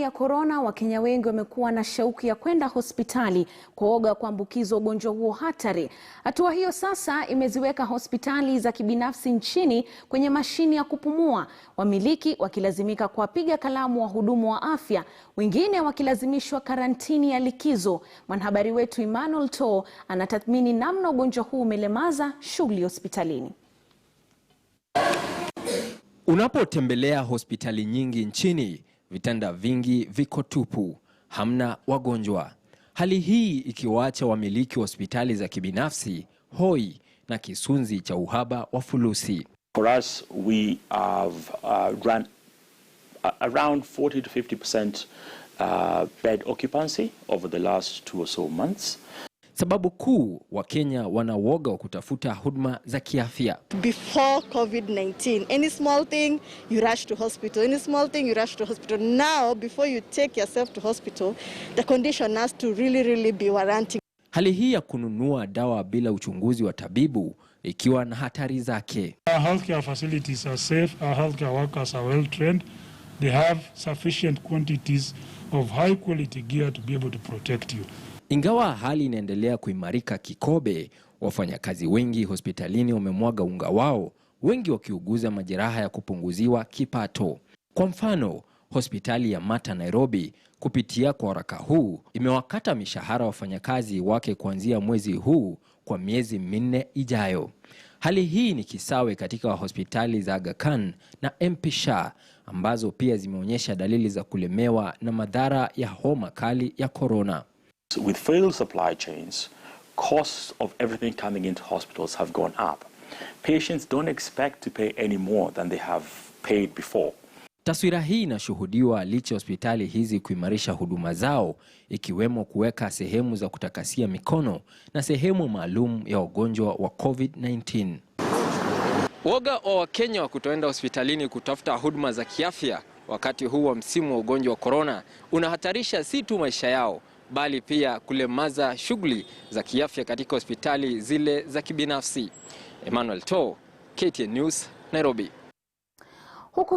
ya korona, Wakenya wengi wamekuwa na shauku ya kwenda hospitali kuoga kuambukizwa ugonjwa huo hatari. Hatua hiyo sasa imeziweka hospitali za kibinafsi nchini kwenye mashini ya kupumua, wamiliki wakilazimika kuwapiga kalamu wahudumu wa afya, wengine wakilazimishwa karantini ya likizo. Mwanahabari wetu Emmanuel To anatathmini namna ugonjwa huu umelemaza shughuli hospitalini. Unapotembelea hospitali nyingi nchini, vitanda vingi viko tupu, hamna wagonjwa. Hali hii ikiwaacha wamiliki wa hospitali za kibinafsi hoi na kisunzi cha uhaba wa fulusi. For us, we have run around 40 to 50% bed occupancy over the last 2 or so months. Sababu kuu, Wakenya wanawoga wa kutafuta huduma za kiafya. Before COVID-19, any small thing you rush to hospital, any small thing you rush to hospital. Now, before you take yourself to hospital, the condition has to really be warranting. Hali hii ya kununua dawa bila uchunguzi wa tabibu ikiwa na hatari zake. Our healthcare facilities are safe, our healthcare workers are well trained. They have sufficient quantities of high quality gear to be able to protect you. Ingawa hali inaendelea kuimarika kikobe, wafanyakazi wengi hospitalini wamemwaga unga wao, wengi wakiuguza majeraha ya kupunguziwa kipato. Kwa mfano, hospitali ya Mata Nairobi kupitia kwa waraka huu imewakata mishahara wafanyakazi wake kuanzia mwezi huu kwa miezi 4 ijayo. Hali hii ni kisawe katika hospitali za Aga Khan na MP Shah ambazo pia zimeonyesha dalili za kulemewa na madhara ya homa kali ya corona. With failed supply chains, costs of everything coming into hospitals have gone up. Patients don't expect to pay any more than they have paid before. Taswira hii inashuhudiwa licha hospitali hizi kuimarisha huduma zao, ikiwemo kuweka sehemu za kutakasia mikono na sehemu maalum ya wagonjwa wa COVID-19. Woga wa Wakenya wa kutoenda hospitalini kutafuta huduma za kiafya wakati huu wa msimu wa ugonjwa wa corona unahatarisha si tu maisha yao, bali pia kulemaza shughuli za kiafya katika hospitali zile za kibinafsi. Emmanuel To, KTN News, Nairobi.